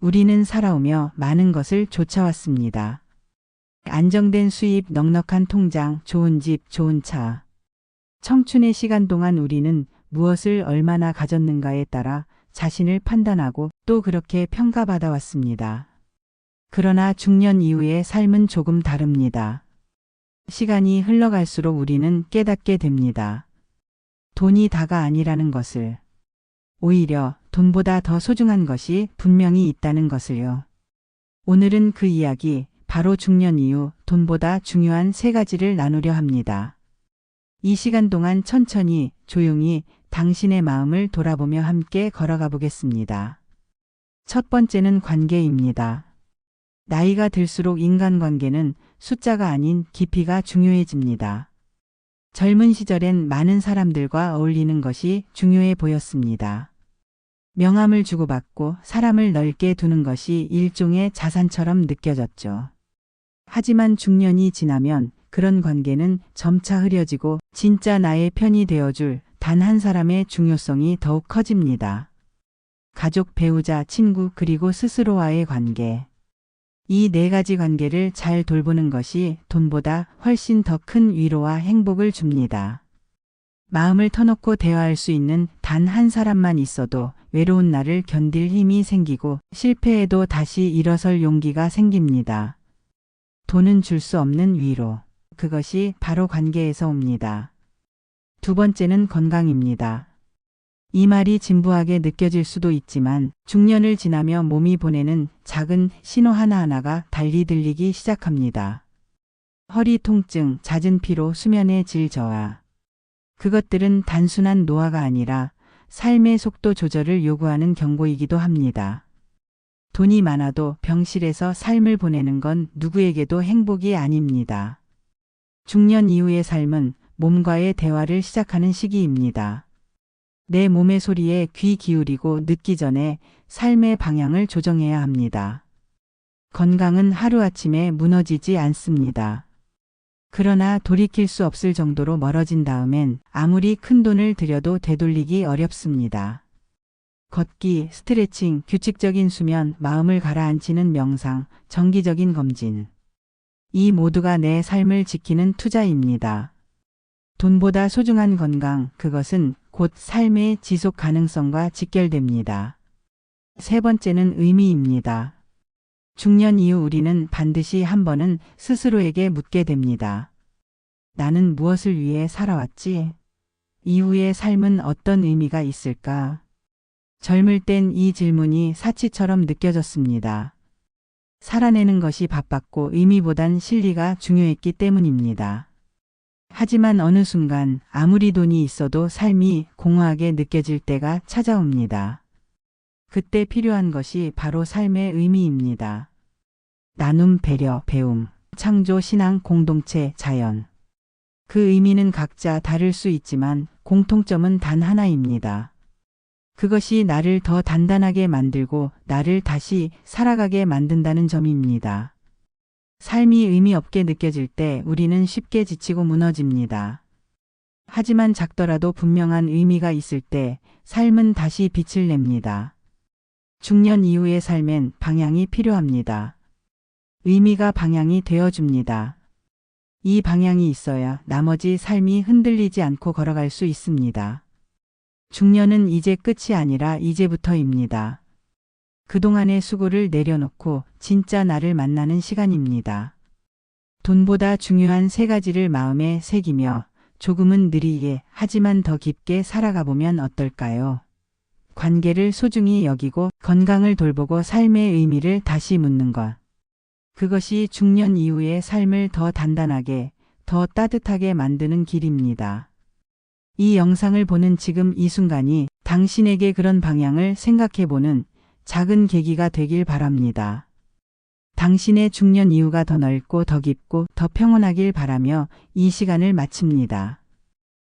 우리는 살아오며 많은 것을 쫓아왔습니다. 안정된 수입, 넉넉한 통장, 좋은 집, 좋은 차. 청춘의 시간 동안 우리는 무엇을 얼마나 가졌는가에 따라 자신을 판단하고 또 그렇게 평가받아 왔습니다. 그러나 중년 이후의 삶은 조금 다릅니다. 시간이 흘러갈수록 우리는 깨닫게 됩니다. 돈이 다가 아니라는 것을. 오히려 돈보다 더 소중한 것이 분명히 있다는 것을요. 오늘은 그 이야기, 바로 중년 이후 돈보다 중요한 세 가지를 나누려 합니다. 이 시간 동안 천천히, 조용히 당신의 마음을 돌아보며 함께 걸어가 보겠습니다. 첫 번째는 관계입니다. 나이가 들수록 인간관계는 숫자가 아닌 깊이가 중요해집니다. 젊은 시절엔 많은 사람들과 어울리는 것이 중요해 보였습니다. 명함을 주고받고 사람을 넓게 두는 것이 일종의 자산처럼 느껴졌죠. 하지만 중년이 지나면 그런 관계는 점차 흐려지고 진짜 나의 편이 되어줄 단 한 사람의 중요성이 더욱 커집니다. 가족, 배우자, 친구, 그리고 스스로와의 관계. 이 네 가지 관계를 잘 돌보는 것이 돈보다 훨씬 더 큰 위로와 행복을 줍니다. 마음을 터놓고 대화할 수 있는 단 한 사람만 있어도 외로운 날을 견딜 힘이 생기고 실패해도 다시 일어설 용기가 생깁니다. 돈은 줄 수 없는 위로. 그것이 바로 관계에서 옵니다. 두 번째는 건강입니다. 이 말이 진부하게 느껴질 수도 있지만 중년을 지나며 몸이 보내는 작은 신호 하나하나가 달리 들리기 시작합니다. 허리 통증, 잦은 피로, 수면의 질 저하. 그것들은 단순한 노화가 아니라 삶의 속도 조절을 요구하는 경고이기도 합니다. 돈이 많아도 병실에서 삶을 보내는 건 누구에게도 행복이 아닙니다. 중년 이후의 삶은 몸과의 대화를 시작하는 시기입니다. 내 몸의 소리에 귀 기울이고 늦기 전에 삶의 방향을 조정해야 합니다. 건강은 하루아침에 무너지지 않습니다. 그러나 돌이킬 수 없을 정도로 멀어진 다음엔 아무리 큰 돈을 들여도 되돌리기 어렵습니다. 걷기, 스트레칭, 규칙적인 수면, 마음을 가라앉히는 명상, 정기적인 검진. 이 모두가 내 삶을 지키는 투자입니다. 돈보다 소중한 건강, 그것은 곧 삶의 지속 가능성과 직결됩니다. 세 번째는 의미입니다. 중년 이후 우리는 반드시 한 번은 스스로에게 묻게 됩니다. 나는 무엇을 위해 살아왔지? 이후의 삶은 어떤 의미가 있을까? 젊을 땐 이 질문이 사치처럼 느껴졌습니다. 살아내는 것이 바빴고 의미보단 실리가 중요했기 때문입니다. 하지만 어느 순간 아무리 돈이 있어도 삶이 공허하게 느껴질 때가 찾아옵니다. 그때 필요한 것이 바로 삶의 의미입니다. 나눔, 배려, 배움, 창조, 신앙, 공동체, 자연. 그 의미는 각자 다를 수 있지만 공통점은 단 하나입니다. 그것이 나를 더 단단하게 만들고 나를 다시 살아가게 만든다는 점입니다. 삶이 의미 없게 느껴질 때 우리는 쉽게 지치고 무너집니다. 하지만 작더라도 분명한 의미가 있을 때 삶은 다시 빛을 냅니다. 중년 이후의 삶엔 방향이 필요합니다. 의미가 방향이 되어줍니다. 이 방향이 있어야 나머지 삶이 흔들리지 않고 걸어갈 수 있습니다. 중년은 이제 끝이 아니라 이제부터입니다. 그동안의 수고를 내려놓고 진짜 나를 만나는 시간입니다. 돈보다 중요한 세 가지를 마음에 새기며 조금은 느리게 하지만 더 깊게 살아가 보면 어떨까요? 관계를 소중히 여기고 건강을 돌보고 삶의 의미를 다시 묻는 것. 그것이 중년 이후의 삶을 더 단단하게, 더 따뜻하게 만드는 길입니다. 이 영상을 보는 지금 이 순간이 당신에게 그런 방향을 생각해보는 작은 계기가 되길 바랍니다. 당신의 중년 이후가 더 넓고 더 깊고 더 평온하길 바라며 이 시간을 마칩니다.